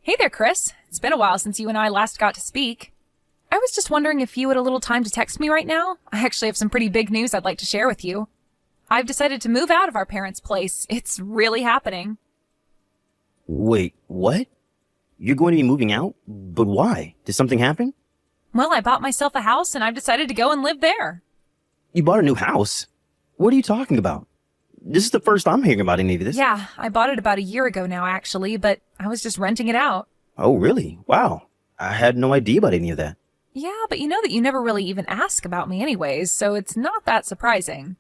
Hey there, Chris. It's been a while since you and I last got to speak. I was just wondering if you had a little time to text me right now. I actually have some pretty big news I'd like to share with you. I've decided to move out of our parents' place. It's really happening. Wait, what? You're going to be moving out? But why? Did something happen? Well, I bought myself a house and I've decided to go and live there. You bought a new house? What are you talking about? This is the first I'm hearing about any of this. Yeah, I bought it about a year ago now, actually, but I was just renting it out. Oh, really? Wow. I had no idea about any of that. Yeah, but you know that you never really even ask about me anyways, so it's not that surprising.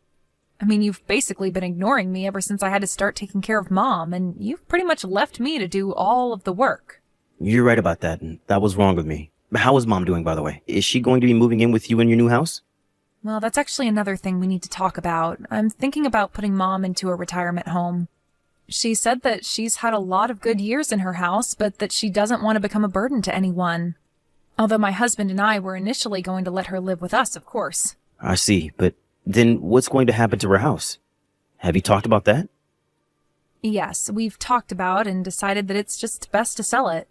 I mean, you've basically been ignoring me ever since I had to start taking care of Mom, and you've pretty much left me to do all of the work. You're right about that, and that was wrong with me. But how is Mom doing, by the way? Is she going to be moving in with you in your new house? Well, that's actually another thing we need to talk about. I'm thinking about putting Mom into a retirement home. She said that she's had a lot of good years in her house, but that she doesn't want to become a burden to anyone. Although my husband and I were initially going to let her live with us, of course. I see, but then what's going to happen to her house? Have you talked about that? Yes, we've talked about and decided that it's just best to sell it.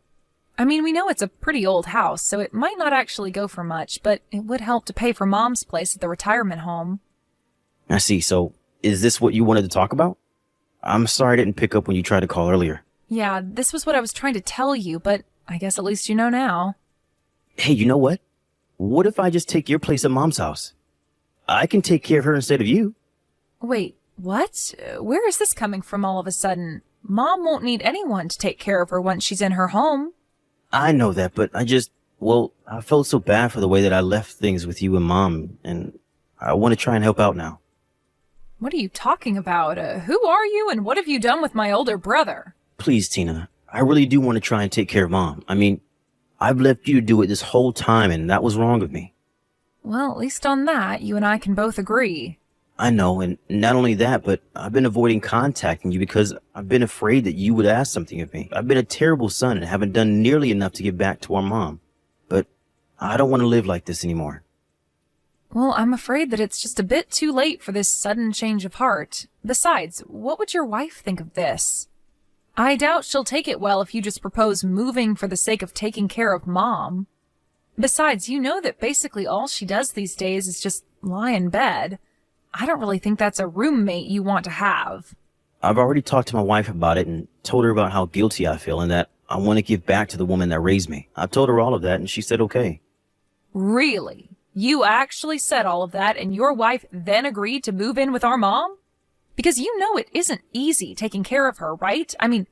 I mean, we know it's a pretty old house, so it might not actually go for much, but it would help to pay for Mom's place at the retirement home. I see, so is this what you wanted to talk about? I'm sorry I didn't pick up when you tried to call earlier. Yeah, this was what I was trying to tell you, but I guess at least you know now. Hey, you know what? What if I just take your place at Mom's house? I can take care of her instead of you. Wait, what? Where is this coming from all of a sudden? Mom won't need anyone to take care of her once she's in her home. I know that, but I felt so bad for the way that I left things with you and Mom, and I want to try and help out now. What are you talking about? Who are you and what have you done with my older brother? Please, Tina, I really do want to try and take care of Mom. I mean, I've left you to do it this whole time, and that was wrong of me. Well, at least on that, you and I can both agree. I know, and not only that, but I've been avoiding contacting you because I've been afraid that you would ask something of me. I've been a terrible son and haven't done nearly enough to give back to our mom. But I don't want to live like this anymore. Well, I'm afraid that it's just a bit too late for this sudden change of heart. Besides, what would your wife think of this? I doubt she'll take it well if you just propose moving for the sake of taking care of Mom. Besides, you know that basically all she does these days is just lie in bed. I don't really think that's a roommate you want to have. I've already talked to my wife about it and told her about how guilty I feel and that I want to give back to the woman that raised me. I told her all of that and she said okay. Really? You actually said all of that and your wife then agreed to move in with our mom? Because you know it isn't easy taking care of her, right? I mean,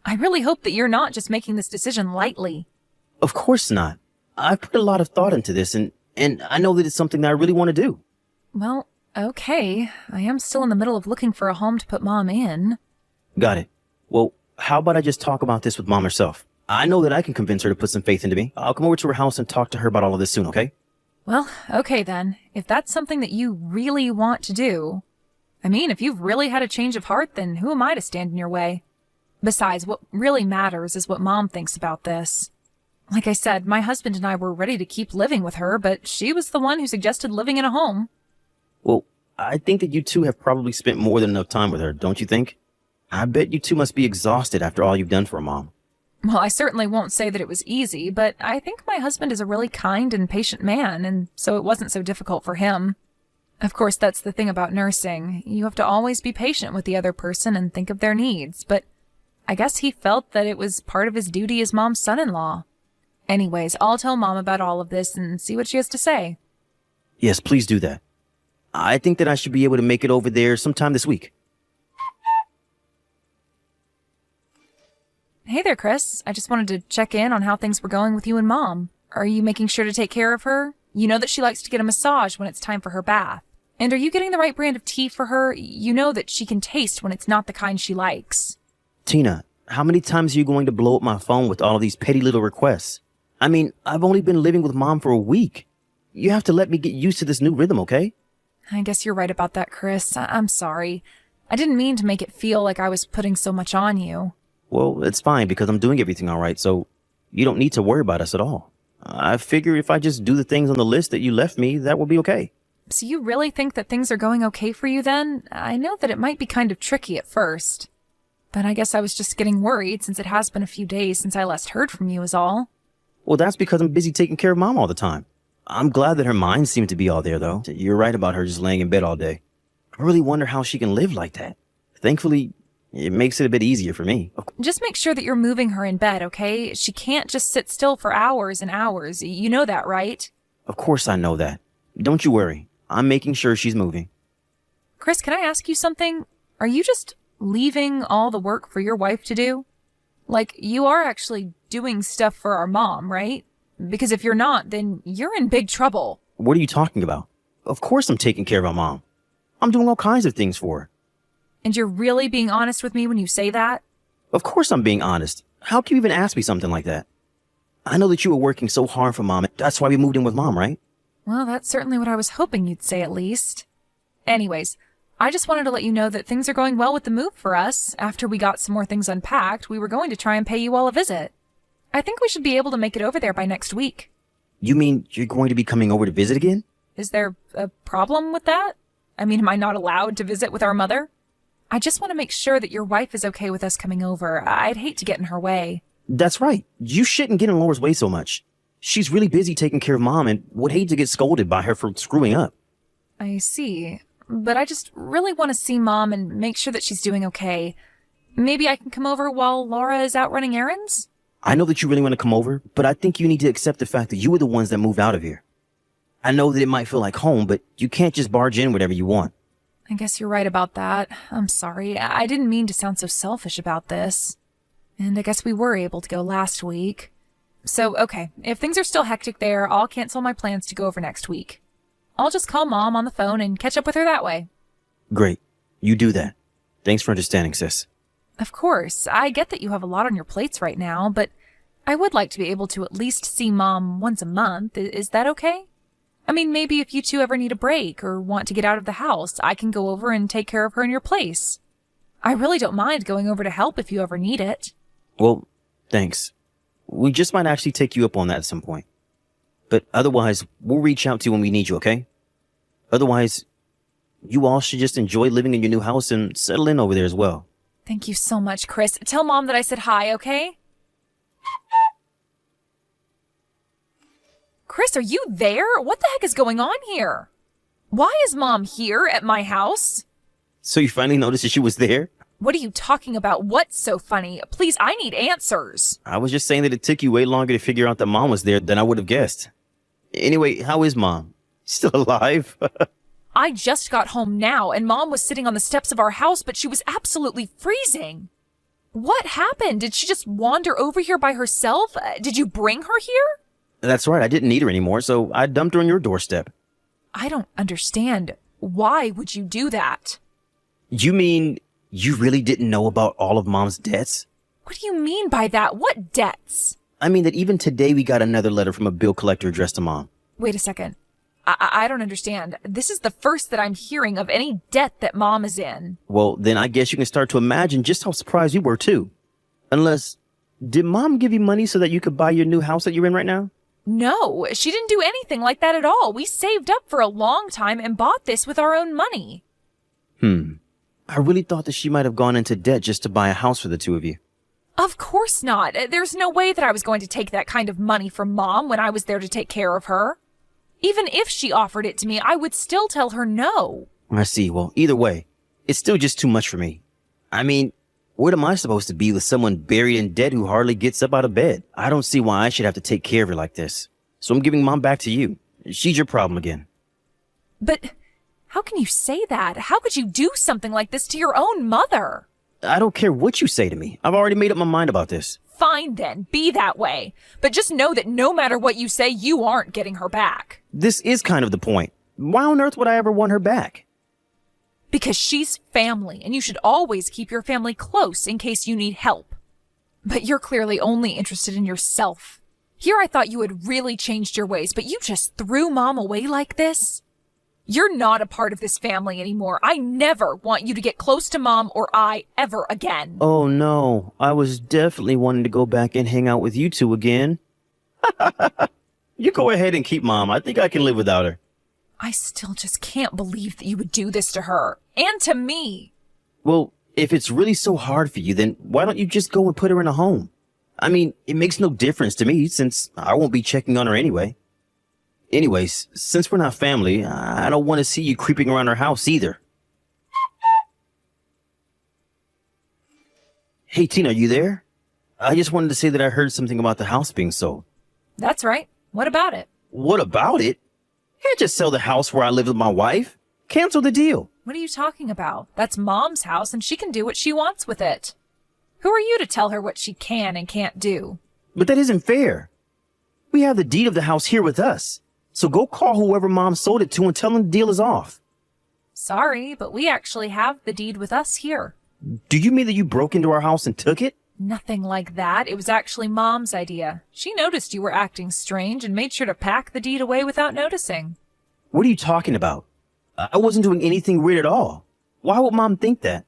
I really hope that you're not just making this decision lightly. Of course not. I've put a lot of thought into this and I know that it's something that I really want to do. Well, okay. I am still in the middle of looking for a home to put Mom in. Got it. Well, how about I just talk about this with Mom herself? I know that I can convince her to put some faith into me. I'll come over to her house and talk to her about all of this soon, okay? Well, okay then. If that's something that you really want to do. I mean, if you've really had a change of heart, then who am I to stand in your way? Besides, what really matters is what Mom thinks about this. Like I said, my husband and I were ready to keep living with her, but she was the one who suggested living in a home. Well, I think that you two have probably spent more than enough time with her, don't you think? I bet you two must be exhausted after all you've done for Mom. Well, I certainly won't say that it was easy, but I think my husband is a really kind and patient man, and so it wasn't so difficult for him. Of course, that's the thing about nursing. You have to always be patient with the other person and think of their needs, but I guess he felt that it was part of his duty as Mom's son-in-law. Anyways, I'll tell Mom about all of this and see what she has to say. Yes, please do that. I think that I should be able to make it over there sometime this week. Hey there, Chris. I just wanted to check in on how things were going with you and Mom. Are you making sure to take care of her? You know that she likes to get a massage when it's time for her bath. And are you getting the right brand of tea for her? You know that she can taste when it's not the kind she likes. Tina, how many times are you going to blow up my phone with all of these petty little requests? I mean, I've only been living with Mom for a week. You have to let me get used to this new rhythm, okay? I guess you're right about that, Chris. I'm sorry. I didn't mean to make it feel like I was putting so much on you. Well, it's fine because I'm doing everything all right, so you don't need to worry about us at all. I figure if I just do the things on the list that you left me, that will be okay. So you really think that things are going okay for you then? I know that it might be kind of tricky at first. but I guess I was just getting worried since it has been a few days since I last heard from you is all. Well, that's because I'm busy taking care of Mom all the time. I'm glad that her mind seemed to be all there, though. You're right about her just laying in bed all day. I really wonder how she can live like that. Thankfully, it makes it a bit easier for me. Just make sure that you're moving her in bed, okay? She can't just sit still for hours and hours. You know that, right? Of course I know that. Don't you worry. I'm making sure she's moving. Chris, can I ask you something? Are you just leaving all the work for your wife to do? Like, you are actually doing stuff for our mom, right? Because if you're not, then you're in big trouble. What are you talking about? Of course I'm taking care of my mom. I'm doing all kinds of things for her. And you're really being honest with me when you say that? Of course I'm being honest. How can you even ask me something like that? I know that you were working so hard for Mom. That's why we moved in with Mom, right? Well, that's certainly what I was hoping you'd say at least. Anyways, I just wanted to let you know that things are going well with the move for us. After we got some more things unpacked, we were going to try and pay you all a visit. I think we should be able to make it over there by next week. You mean you're going to be coming over to visit again? Is there a problem with that? I mean, am I not allowed to visit with our mother? I just want to make sure that your wife is okay with us coming over. I'd hate to get in her way. That's right. You shouldn't get in Laura's way so much. She's really busy taking care of Mom and would hate to get scolded by her for screwing up. I see. But I just really want to see Mom and make sure that she's doing okay. Maybe I can come over while Laura is out running errands? I know that you really want to come over, but I think you need to accept the fact that you were the ones that moved out of here. I know that it might feel like home, but you can't just barge in whatever you want. I guess you're right about that. I'm sorry. I didn't mean to sound so selfish about this. And I guess we were able to go last week. So, okay, if things are still hectic there, I'll cancel my plans to go over next week. I'll just call Mom on the phone and catch up with her that way. Great. You do that. Thanks for understanding, sis. Of course. I get that you have a lot on your plates right now, but I would like to be able to at least see Mom once a month. Is that okay? I mean, maybe if you two ever need a break or want to get out of the house, I can go over and take care of her in your place. I really don't mind going over to help if you ever need it. Well, thanks. We just might actually take you up on that at some point. But otherwise, we'll reach out to you when we need you, okay? Otherwise, you all should just enjoy living in your new house and settle in over there as well. Thank you so much, Chris. Tell Mom that I said hi, okay? Chris, are you there? What the heck is going on here? Why is Mom here at my house? So you finally noticed that she was there? What are you talking about? What's so funny? Please, I need answers. I was just saying that it took you way longer to figure out that Mom was there than I would have guessed. Anyway, how is Mom? Still alive? I just got home now, and Mom was sitting on the steps of our house, but she was absolutely freezing. What happened? Did she just wander over here by herself? Did you bring her here? That's right, I didn't need her anymore, so I dumped her on your doorstep. I don't understand. Why would you do that? You mean you really didn't know about all of Mom's debts? What do you mean by that? What debts? I mean that even today we got another letter from a bill collector addressed to Mom. Wait a second. I don't understand. This is the first that I'm hearing of any debt that Mom is in. Well, then I guess you can start to imagine just how surprised you were, too. Unless, did Mom give you money so that you could buy your new house that you're in right now? No, she didn't do anything like that at all. We saved up for a long time and bought this with our own money. I really thought that she might have gone into debt just to buy a house for the two of you. Of course not. There's no way that I was going to take that kind of money from Mom when I was there to take care of her. Even if she offered it to me, I would still tell her no. I see. Well, either way, it's still just too much for me. I mean, what am I supposed to be with someone buried in debt who hardly gets up out of bed? I don't see why I should have to take care of her like this. So I'm giving Mom back to you. She's your problem again. But how can you say that? How could you do something like this to your own mother? I don't care what you say to me. I've already made up my mind about this. Fine then, be that way. But just know that no matter what you say, you aren't getting her back. This is kind of the point. Why on earth would I ever want her back? Because she's family, and you should always keep your family close in case you need help. But you're clearly only interested in yourself. Here I thought you had really changed your ways, but you just threw Mom away like this? You're not a part of this family anymore. I never want you to get close to Mom or I ever again. Oh no, I was definitely wanting to go back and hang out with you two again. You go ahead and keep Mom. I think I can live without her. I still just can't believe that you would do this to her. And to me. Well, If it's really so hard for you, then why don't you just go and put her in a home? I mean, it makes no difference to me since I won't be checking on her anyway. Anyways, since we're not family, I don't want to see you creeping around our house either. Hey, Tina, are you there? I just wanted to say that I heard something about the house being sold. That's right. What about it? What about it? Can't just sell the house where I live with my wife. Cancel the deal. What are you talking about? That's Mom's house and she can do what she wants with it. Who are you to tell her what she can and can't do? But that isn't fair. We have the deed of the house here with us. So go call whoever Mom sold it to and tell them the deal is off. Sorry, but we actually have the deed with us here. Do you mean that you broke into our house and took it? Nothing like that. It was actually Mom's idea. She noticed you were acting strange and made sure to pack the deed away without noticing. What are you talking about? I wasn't doing anything weird at all. Why would Mom think that?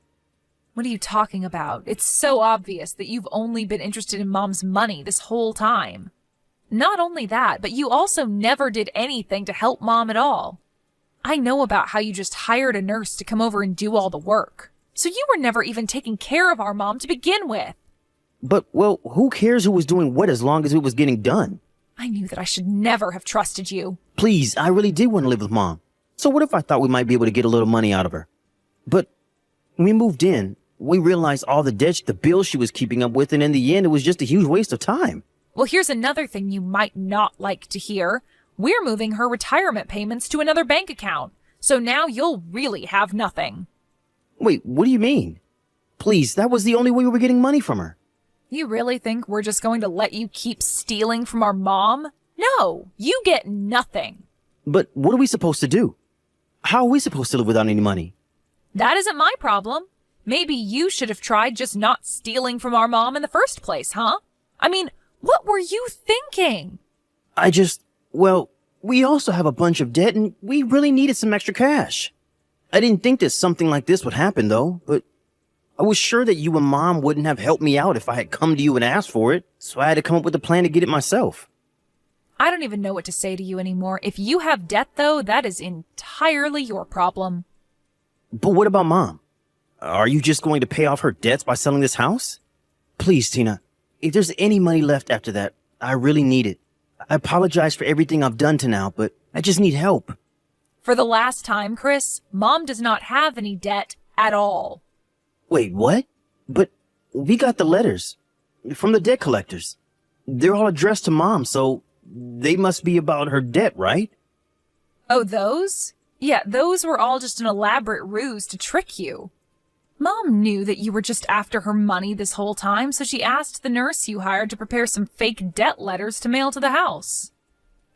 What are you talking about? It's so obvious that you've only been interested in Mom's money this whole time. Not only that, but you also never did anything to help Mom at all. I know about how you just hired a nurse to come over and do all the work. So you were never even taking care of our mom to begin with. But, well, who cares who was doing what as long as it was getting done? I knew that I should never have trusted you. Please, I really did want to live with Mom. So what if I thought we might be able to get a little money out of her? But when we moved in, we realized all the debt, the bills she was keeping up with, and in the end, it was just a huge waste of time. Well, here's another thing you might not like to hear. We're moving her retirement payments to another bank account. So now you'll really have nothing. Wait, what do you mean? Please, that was the only way we were getting money from her. You really think we're just going to let you keep stealing from our mom? No, you get nothing. But what are we supposed to do? How are we supposed to live without any money? That isn't my problem. Maybe you should have tried just not stealing from our mom in the first place, huh? I mean, what were you thinking? Well, we also have a bunch of debt and we really needed some extra cash. I didn't think that something like this would happen though, but I was sure that you and Mom wouldn't have helped me out if I had come to you and asked for it, so I had to come up with a plan to get it myself. I don't even know what to say to you anymore. If you have debt though, that is entirely your problem. But what about Mom? Are you just going to pay off her debts by selling this house? Please, Tina, if there's any money left after that, I really need it. I apologize for everything I've done to now, but I just need help. For the last time, Chris, Mom does not have any debt at all. Wait, what? But we got the letters from the debt collectors. They're all addressed to Mom, so they must be about her debt, right? Oh, those? Yeah, those were all just an elaborate ruse to trick you. Mom knew that you were just after her money this whole time, so she asked the nurse you hired to prepare some fake debt letters to mail to the house.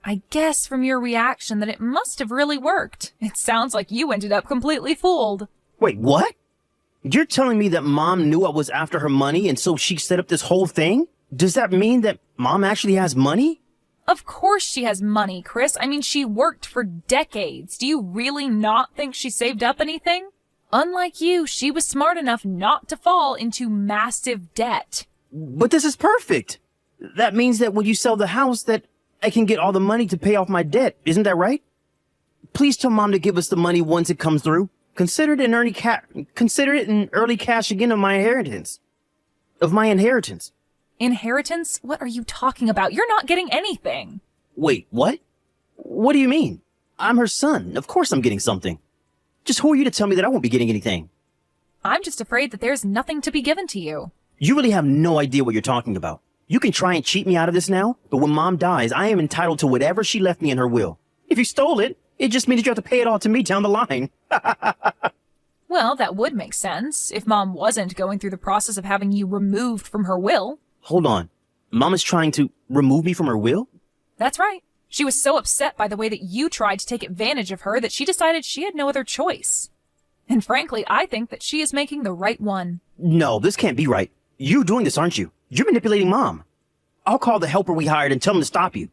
I guess from your reaction that it must have really worked. It sounds like you ended up completely fooled. Wait, what? You're telling me that Mom knew I was after her money and so she set up this whole thing? Does that mean that Mom actually has money? Of course she has money, Chris. I mean, she worked for decades. Do you really not think she saved up anything? Unlike you, she was smart enough not to fall into massive debt. But this is perfect. That means that when you sell the house that I can get all the money to pay off my debt. Isn't that right? Please tell Mom to give us the money once it comes through. Consider it an early cash again of my inheritance. Inheritance? What are you talking about? You're not getting anything. Wait, what? What do you mean? I'm her son. Of course I'm getting something. Just who are you to tell me that I won't be getting anything? I'm just afraid that there's nothing to be given to you. You really have no idea what you're talking about. You can try and cheat me out of this now, but when Mom dies, I am entitled to whatever she left me in her will. If you stole it, it just means that you have to pay it all to me down the line. Well, that would make sense if Mom wasn't going through the process of having you removed from her will. Hold on. Mom is trying to remove me from her will? That's right. She was so upset by the way that you tried to take advantage of her that she decided she had no other choice. And frankly, I think that she is making the right one. No, this can't be right. You're doing this, aren't you? You're manipulating Mom. I'll call the helper we hired and tell him to stop you.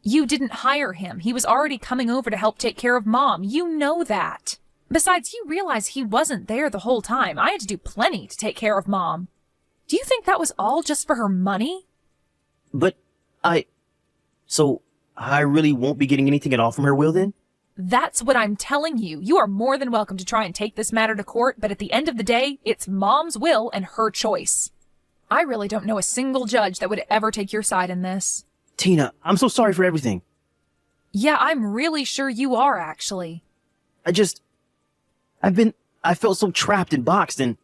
You didn't hire him. He was already coming over to help take care of Mom. You know that. Besides, you realize he wasn't there the whole time. I had to do plenty to take care of Mom. Do you think that was all just for her money? But So I really won't be getting anything at all from her will then? That's what I'm telling you. You are more than welcome to try and take this matter to court, but at the end of the day, it's Mom's will and her choice. I really don't know a single judge that would ever take your side in this. Tina, I'm so sorry for everything. Yeah, I'm really sure you are, actually. I felt so trapped and boxed, and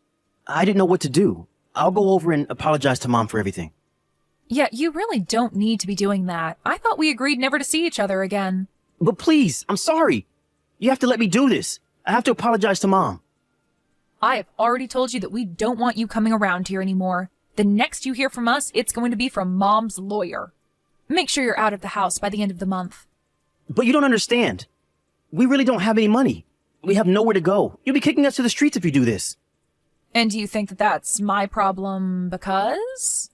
I didn't know what to do. I'll go over and apologize to Mom for everything. Yeah, you really don't need to be doing that. I thought we agreed never to see each other again. But please, I'm sorry. You have to let me do this. I have to apologize to Mom. I have already told you that we don't want you coming around here anymore. The next you hear from us, it's going to be from Mom's lawyer. Make sure you're out of the house by the end of the month. But you don't understand. We really don't have any money. We have nowhere to go. You'll be kicking us to the streets if you do this. And do you think that that's my problem because?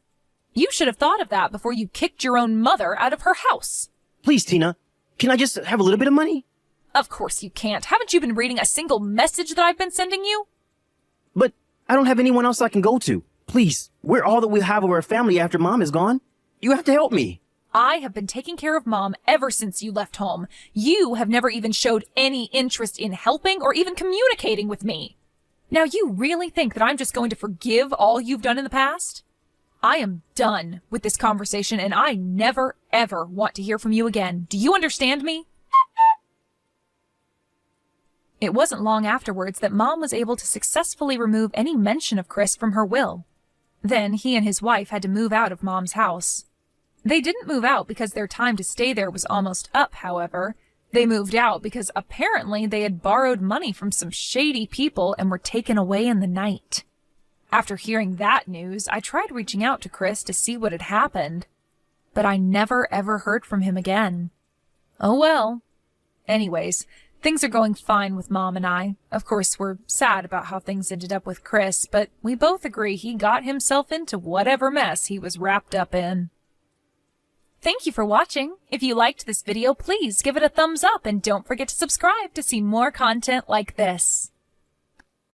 You should have thought of that before you kicked your own mother out of her house. Please, Tina, can I just have a little bit of money? Of course you can't. Haven't you been reading a single message that I've been sending you? But I don't have anyone else I can go to. Please, we're all that we have of our family after Mom is gone. You have to help me. I have been taking care of Mom ever since you left home. You have never even showed any interest in helping or even communicating with me. Now you really think that I'm just going to forgive all you've done in the past? I am done with this conversation and I never, ever want to hear from you again. Do you understand me? It wasn't long afterwards that Mom was able to successfully remove any mention of Chris from her will. Then he and his wife had to move out of Mom's house. They didn't move out because their time to stay there was almost up, however. They moved out because apparently they had borrowed money from some shady people and were taken away in the night. After hearing that news, I tried reaching out to Chris to see what had happened, but I never ever heard from him again. Oh well. Anyways, things are going fine with Mom and I. Of course, we're sad about how things ended up with Chris, but we both agree he got himself into whatever mess he was wrapped up in. Thank you for watching. If you liked this video, please give it a thumbs up and don't forget to subscribe to see more content like this.